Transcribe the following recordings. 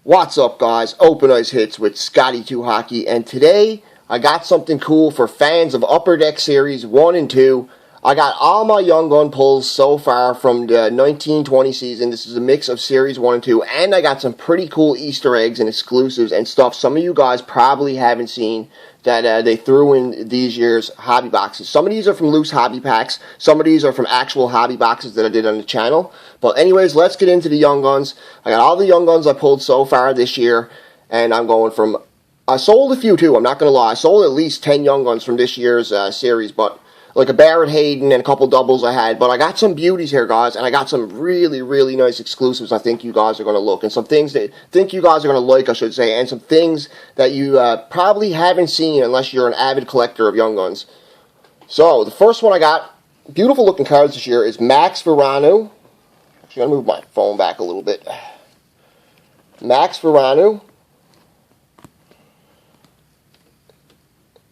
What's up, guys? Open Ice Hits with Scotty2 Hockey, and today I got something cool for fans of Upper Deck Series 1 and 2. I got all my Young Gun pulls so far from the 1920 season. This is a mix of Series 1 and 2, and I got some pretty cool Easter eggs and exclusives and stuff some of you guys probably haven't seen that they threw in these year's hobby boxes. Some of these are from loose hobby packs. Some of these are from actual hobby boxes that I did on the channel. But anyways, let's get into the Young Guns. I got all the Young Guns I pulled so far this year, and I'm going from... I sold a few too, I'm not going to lie. I sold at least 10 Young Guns from this year's series, but like a Barrett Hayden and a couple doubles I had. But I got some beauties here, guys, and I got some really, really nice exclusives I think you guys are going to look. And some things that I think you guys are going to like, I should say, and some things that you probably haven't seen unless you're an avid collector of Young Guns. So, the first one I got, beautiful looking cards this year, is Max Veranu. Actually, I'm going to move my phone back a little bit. Max Veranu.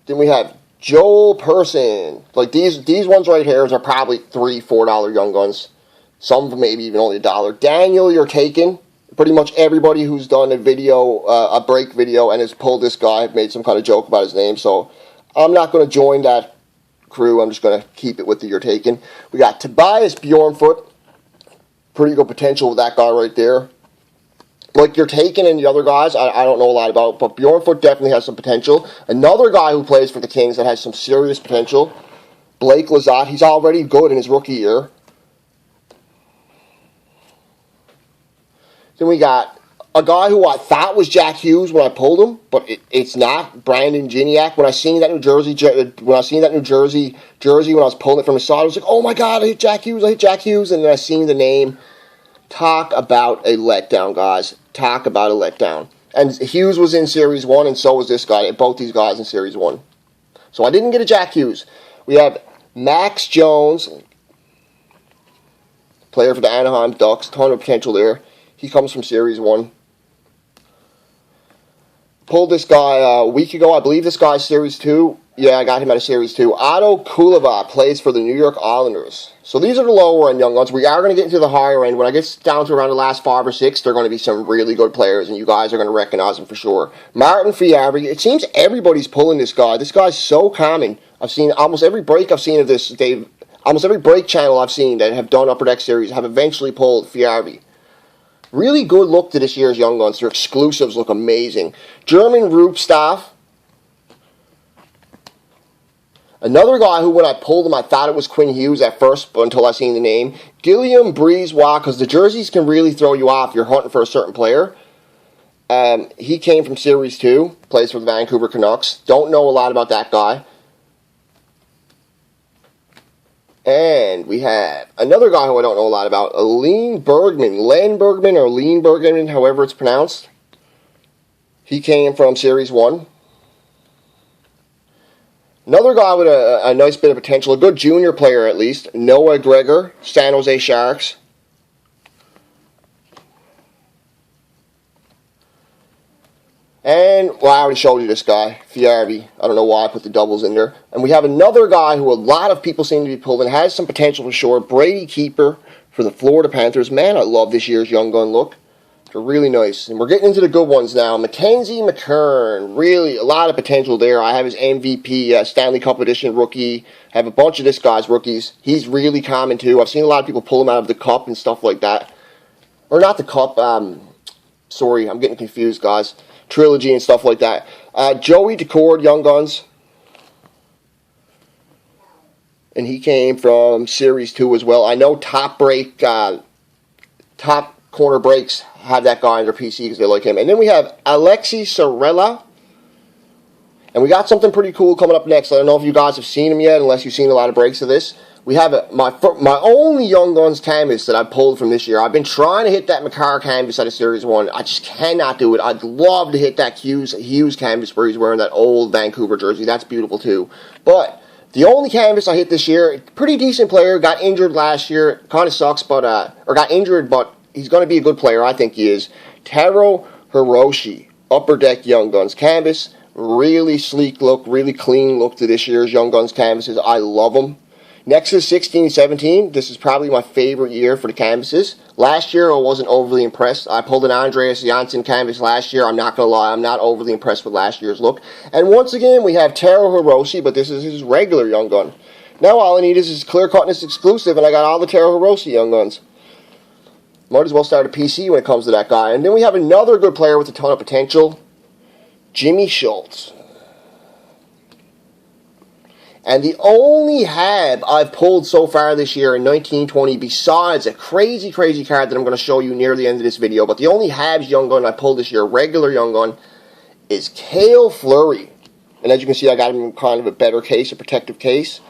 Then we have Joel Person. Like these ones right here are probably $3, $4 Young Guns. Some of them maybe even only $1. Daniel, you're taken. Pretty much everybody who's done a video, a break video, and has pulled this guy have made some kind of joke about his name. So I'm not going to join that crew. I'm just going to keep it with the you're taken. We got Tobias Bjornfoot. Pretty good potential with that guy right there. Like you're taking and the other guys, I don't know a lot about, but Bjornfoot definitely has some potential. Another guy who plays for the Kings that has some serious potential, Blake Lizotte. He's already good in his rookie year. Then we got a guy who I thought was Jack Hughes when I pulled him, but it's not. Brandon Giniak. When I seen that New Jersey jersey when I was pulling it from the side, I was like, oh my God, I hit Jack Hughes, and then I seen the name. Talk about a letdown, guys. Talk about a letdown. And Hughes was in Series 1, and so was this guy. Both these guys in Series 1. So I didn't get a Jack Hughes. We have Max Jones, player for the Anaheim Ducks. Ton of potential there. He comes from Series 1. Pulled this guy a week ago. I believe this guy's Series 2. Yeah, I got him out of Series 2. Otto Kulava plays for the New York Islanders. So these are the lower end Young Guns. We are going to get into the higher end. When I get down to around the last 5 or 6, they're going to be some really good players, and you guys are going to recognize them for sure. Martin Fiabi. It seems everybody's pulling this guy. This guy's so common. I've seen almost every break I've seen of this. Almost every break channel I've seen that have done Upper Deck Series have eventually pulled Fiabi. Really good look to this year's Young Guns. Their exclusives look amazing. German Rupstaff. Another guy who, when I pulled him, I thought it was Quinn Hughes at first, but until I seen the name. Guillaume Brisebois, because the jerseys can really throw you off if you're hunting for a certain player. He came from Series 2, plays for the Vancouver Canucks. Don't know a lot about that guy. And we have another guy who I don't know a lot about, Len Bergman, however it's pronounced. He came from Series 1. Another guy with a nice bit of potential, a good junior player at least, Noah Gregor, San Jose Sharks. And, well, I already showed you this guy, Fiabi. I don't know why I put the doubles in there. And we have another guy who a lot of people seem to be pulling, has some potential for sure, Brady Keeper for the Florida Panthers. Man, I love this year's Young Gun look. They're really nice. And we're getting into the good ones now. Mackenzie McKern. Really, a lot of potential there. I have his MVP Stanley Cup Edition rookie. I have a bunch of this guy's rookies. He's really common, too. I've seen a lot of people pull him out of the Cup and stuff like that. Or not the Cup. Sorry, I'm getting confused, guys. Trilogy and stuff like that. Joey Decord, Young Guns. And he came from Series 2 as well. I know Top Corner Breaks have that guy on their PC because they like him. And then we have Alexi Sorella. And we got something pretty cool coming up next. I don't know if you guys have seen him yet, unless you've seen a lot of breaks of this. We have my only Young Guns canvas that I pulled from this year. I've been trying to hit that McCarr canvas out of Series 1. I just cannot do it. I'd love to hit that Hughes canvas where he's wearing that old Vancouver jersey. That's beautiful too. But the only canvas I hit this year, pretty decent player, got injured last year. Kind of sucks, but or got injured, but he's going to be a good player. I think he is. Taro Hiroshi, Upper Deck Young Guns canvas. Really sleek look, really clean look to this year's Young Guns canvases. I love them. Next is 16-17. This is probably my favorite year for the canvases. Last year, I wasn't overly impressed. I pulled an Andreas Janssen canvas last year. I'm not going to lie. I'm not overly impressed with last year's look. And once again, we have Taro Hiroshi, but this is his regular Young Gun. Now all I need is his clear cut and his exclusive, and I got all the Taro Hiroshi Young Guns. Might as well start a PC when it comes to that guy. And then we have another good player with a ton of potential, Jimmy Schultz. And the only Hab I've pulled so far this year in 1920, besides a crazy, crazy card that I'm going to show you near the end of this video, but the only Habs Young Gun I pulled this year, regular Young Gun, is Cale Fleury. And as you can see, I got him in kind of a better case, a protective case.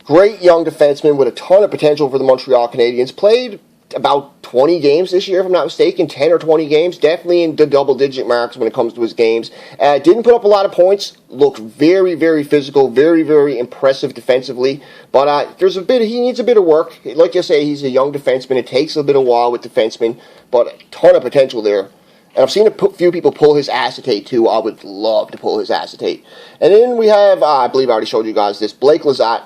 Great young defenseman with a ton of potential for the Montreal Canadiens. Played about 20 games this year, if I'm not mistaken, 10 or 20 games, definitely in the double-digit marks when it comes to his games. Didn't put up a lot of points, looked very, very physical, very, very impressive defensively, but he needs a bit of work. Like I say, he's a young defenseman. It takes a bit of while with defensemen, but a ton of potential there. And I've seen a few people pull his acetate too. I would love to pull his acetate. And then we have, I believe I already showed you guys this, Blake Lizotte.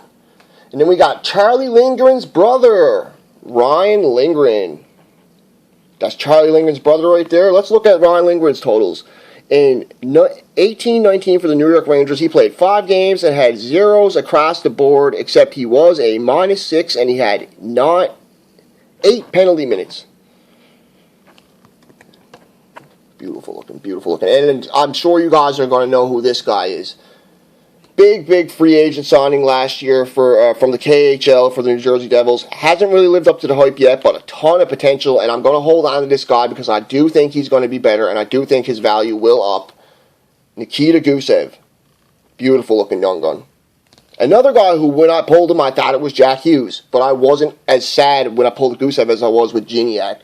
And then we got Charlie Lindgren's brother, Ryan Lindgren. That's Charlie Lindgren's brother right there. Let's look at Ryan Lindgren's totals. In 18-19 for the New York Rangers, he played 5 games and had zeros across the board, except he was a -6 and he had 8 penalty minutes. Beautiful looking, beautiful looking. And I'm sure you guys are going to know who this guy is. Big free agent signing last year from the KHL for the New Jersey Devils. Hasn't really lived up to the hype yet, but a ton of potential, and I'm going to hold on to this guy because I do think he's going to be better, and I do think his value will up. Nikita Gusev. Beautiful looking Young Gun. Another guy who, when I pulled him, I thought it was Jack Hughes, but I wasn't as sad when I pulled Gusev as I was with Gignac.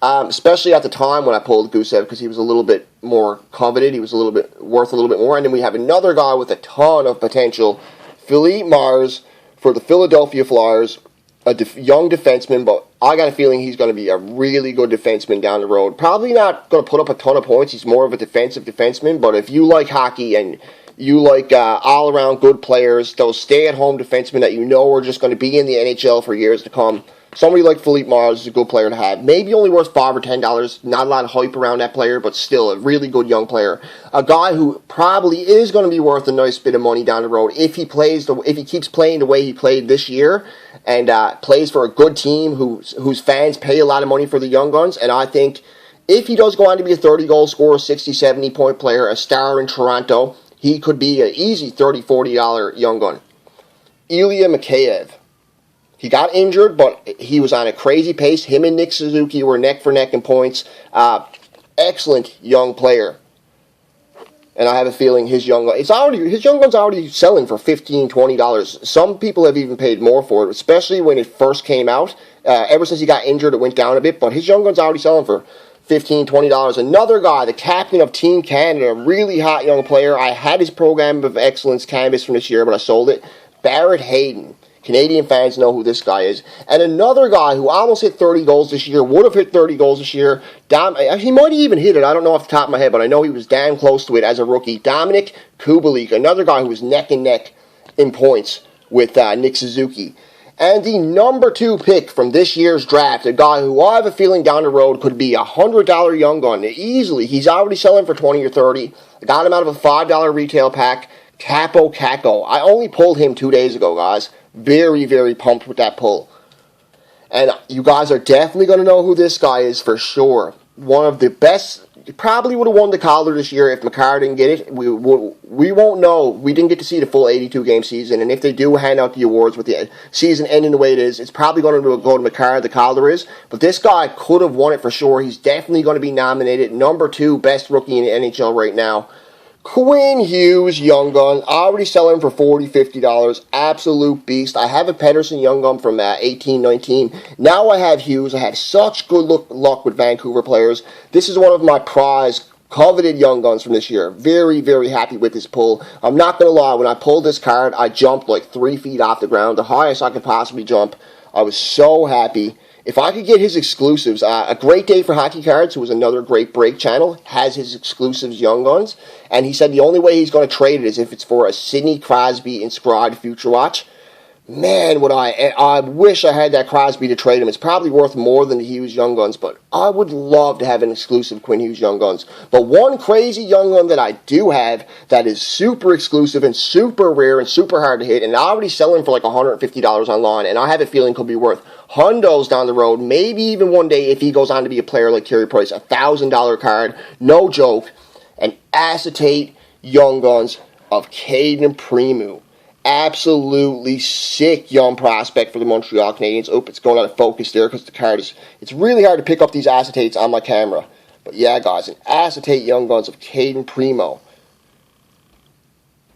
Especially at the time when I pulled Gusev, because he was a little bit more coveted. He was worth a little bit more. And then we have another guy with a ton of potential, Philippe Mars for the Philadelphia Flyers, a young defenseman, but I got a feeling he's going to be a really good defenseman down the road. Probably not going to put up a ton of points. He's more of a defensive defenseman, but if you like hockey and you like all-around good players, those stay-at-home defensemen that you know are just going to be in the NHL for years to come, somebody like Philippe Mars is a good player to have. Maybe only worth $5 or $10. Not a lot of hype around that player, but still a really good young player. A guy who probably is going to be worth a nice bit of money down the road if he keeps playing the way he played this year and plays for a good team whose fans pay a lot of money for the Young Guns. And I think if he does go on to be a 30-goal scorer, 60, 70-point player, a star in Toronto, he could be an easy $30, $40 Young Gun. Ilya Mikheyev. He got injured, but he was on a crazy pace. Him and Nick Suzuki were neck for neck in points. Excellent young player. And I have a feeling his Young Gun's already selling for $15, $20. Some people have even paid more for it, especially when it first came out. Ever since he got injured, it went down a bit, but his Young Gun's already selling for $15, $20. Another guy, the captain of Team Canada, a really hot young player. I had his program of excellence canvas from this year, but I sold it. Barrett Hayden. Canadian fans know who this guy is. And another guy who almost hit 30 goals this year, would have hit 30 goals this year. He might have even hit it. I don't know off the top of my head, but I know he was damn close to it as a rookie. Dominic Kubalik, another guy who was neck and neck in points with Nick Suzuki. And the number 2 pick from this year's draft, a guy who I have a feeling down the road could be a $100 Young Gun easily. He's already selling for $20 or $30. I got him out of a $5 retail pack. Capo Caco. I only pulled him 2 days ago, guys. Very, very pumped with that pull. And you guys are definitely going to know who this guy is for sure. One of the best. Probably would have won the Calder this year if McCarr didn't get it. We won't know. We didn't get to see the full 82-game season. And if they do hand out the awards with the season ending the way it is, it's probably going to go to McCarr, the Calder is. But this guy could have won it for sure. He's definitely going to be nominated. Number 2 best rookie in the NHL right now. Quinn Hughes Young Gun, already selling for $40, $50. Absolute beast. I have a Pedersen Young Gun from 18-19. Now I have Hughes. I had such good luck with Vancouver players. This is one of my prize, coveted Young Guns from this year. Very, very happy with this pull. I'm not going to lie, when I pulled this card, I jumped like 3 feet off the ground, the highest I could possibly jump. I was so happy. If I could get his exclusives, A Great Day for Hockey Cards, who was another great break channel, has his exclusives Young Guns, and he said the only way he's going to trade it is if it's for a Sidney Crosby inscribed Future Watch. Man, would I wish I had that Crosby to trade him. It's probably worth more than the Hughes Young Guns, but I would love to have an exclusive Quinn Hughes Young Guns. But one crazy Young Gun that I do have that is super exclusive and super rare and super hard to hit, and I'm already selling for like $150 online, and I have a feeling could be worth hundos down the road, maybe even one day if he goes on to be a player like Carey Price, $1,000 card, no joke, an acetate Young Guns of Caden Primo. Absolutely sick young prospect for the Montreal Canadiens. Oh, it's going out of focus there because the card is... It's really hard to pick up these acetates on my camera. But yeah, guys, an acetate Young Guns of Caden Primo.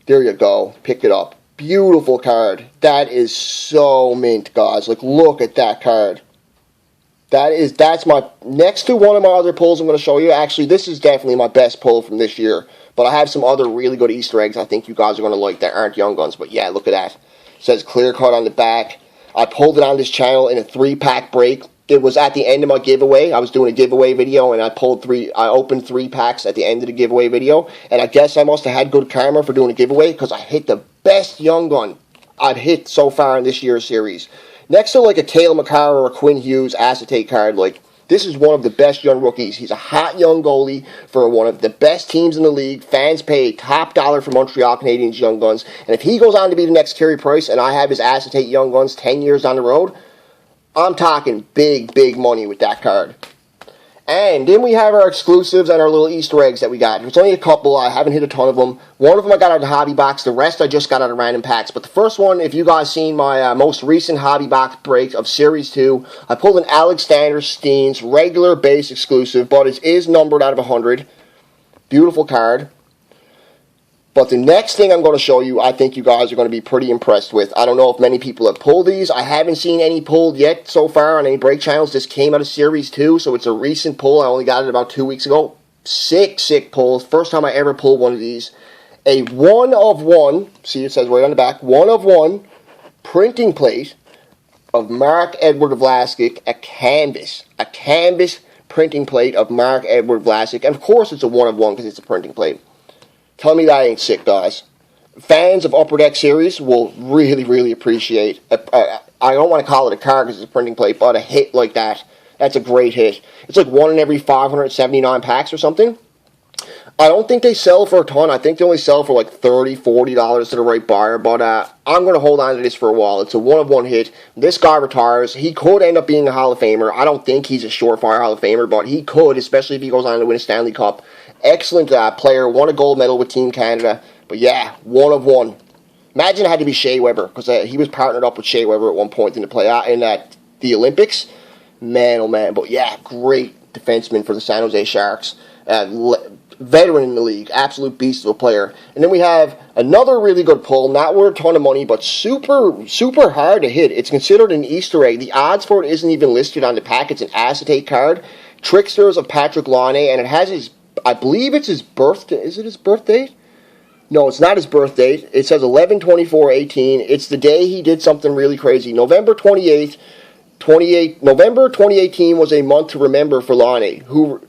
There you go. Pick it up. Beautiful card. That is so mint, guys. Like, look at that card. That's my... Next to one of my other pulls I'm going to show you. Actually, this is definitely my best pull from this year. But I have some other really good Easter eggs I think you guys are going to like that aren't Young Guns. But yeah, look at that. It says clear cut on the back. I pulled it on this channel in a 3-pack break. It was at the end of my giveaway. I was doing a giveaway video and I opened 3 packs at the end of the giveaway video. And I guess I must have had good karma for doing a giveaway because I hit the best Young Gun I've hit so far in this year's series. Next to like a Cale Makar or a Quinn Hughes acetate card, like, this is one of the best young rookies. He's a hot young goalie for one of the best teams in the league. Fans pay top dollar for Montreal Canadiens Young Guns. And if he goes on to be the next Carey Price and I have his acetate Young Guns 10 years down the road, I'm talking big, big money with that card. And then we have our exclusives and our little Easter eggs that we got. There's only a couple. I haven't hit a ton of them. One of them I got out of the hobby box. The rest I just got out of random packs. But the first one, if you guys seen my most recent hobby box break of Series 2, I pulled an Alexander Steen's regular base exclusive, but it is numbered out of 100. Beautiful card. But the next thing I'm going to show you, I think you guys are going to be pretty impressed with. I don't know if many people have pulled these. I haven't seen any pulled yet so far on any break channels. This came out of Series 2, so it's a recent pull. I only got it about 2 weeks ago. Sick, sick pull. First time I ever pulled one of these. A 1-of-1, see it says right on the back, 1-of-1 printing plate of Marc-Edouard Vlasic, a canvas printing plate of Marc-Edouard Vlasic. And of course it's a 1-of-1 because it's a printing plate. Tell me that ain't sick, guys. Fans of Upper Deck Series will really, really appreciate. I don't want to call it a card because it's a printing plate, but a hit like that, that's a great hit. It's like 1 in every 579 packs or something. I don't think they sell for a ton. I think they only sell for like $30, $40 to the right buyer. But I'm going to hold on to this for a while. It's a 1-of-1 hit. This guy retires. He could end up being a Hall of Famer. I don't think he's a surefire Hall of Famer, but he could, especially if he goes on to win a Stanley Cup. Excellent player. Won a gold medal with Team Canada. But yeah, 1-of-1. Imagine it had to be Shea Weber, because he was partnered up with Shea Weber at one point in the Olympics. Man, oh man. But yeah, great defenseman for the San Jose Sharks. Veteran in the league. Absolute beast of a player. And then we have another really good pull. Not worth a ton of money, but super, super hard to hit. It's considered an Easter egg. The odds for it isn't even listed on the pack. It's an acetate card. Tricksters of Patrick Laine, and it has his, I believe it's his birthday. Is it his birthday? No, it's not his birth date. It says 11/24/18. It's the day he did something really crazy. November 2018 was a month to remember for Laine, who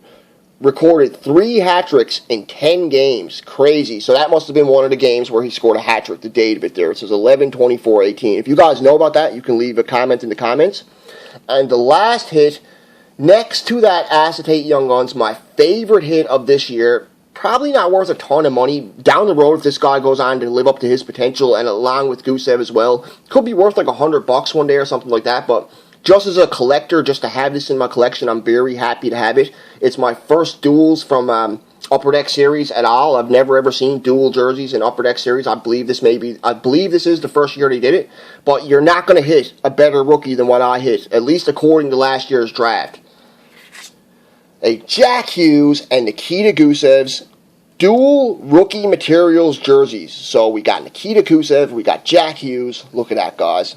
recorded 3 hat tricks in 10 games. Crazy. So that must have been one of the games where he scored a hat trick. The date of it there. It says 11/24/18. If you guys know about that, you can leave a comment in the comments. And the last hit, next to that acetate Young Guns, my favorite hit of this year. Probably not worth a ton of money. Down the road, if this guy goes on to live up to his potential, and along with Gusev as well, could be worth like $100 one day or something like that. But just as a collector, just to have this in my collection, I'm very happy to have it. It's my first duels from Upper Deck Series at all. I've never ever seen dual jerseys in Upper Deck Series. I believe this is the first year they did it. But you're not going to hit a better rookie than what I hit, at least according to last year's draft. A Jack Hughes and Nikita Gusev's dual rookie materials jerseys. So we got Nikita Gusev, we got Jack Hughes. Look at that, guys.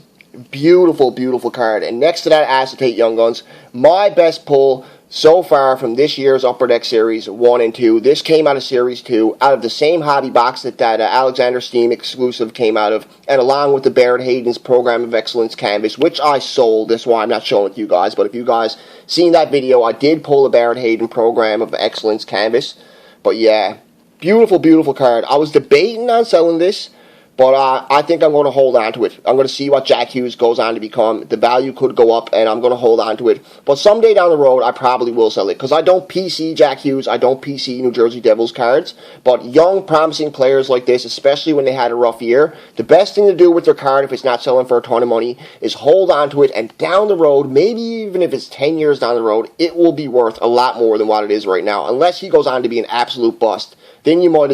Beautiful, beautiful card. And next to that acetate Young Guns, my best pull so far from this year's Upper Deck Series 1 and 2. This came out of Series 2, out of the same hobby box that Alexander Steen exclusive came out of, and along with the Barrett Hayden's Program of Excellence canvas, which I sold. That's why I'm not showing it to you guys. But if you guys seen that video, I did pull a Barrett Hayden Program of Excellence canvas. But yeah, beautiful, beautiful card. I was debating on selling this, But I think I'm going to hold on to it. I'm going to see what Jack Hughes goes on to become. The value could go up, and I'm going to hold on to it. But someday down the road, I probably will sell it. Because I don't PC Jack Hughes. I don't PC New Jersey Devils cards. But young, promising players like this, especially when they had a rough year, the best thing to do with their card, if it's not selling for a ton of money, is hold on to it. And down the road, maybe even if it's 10 years down the road, it will be worth a lot more than what it is right now. Unless he goes on to be an absolute bust. Then you might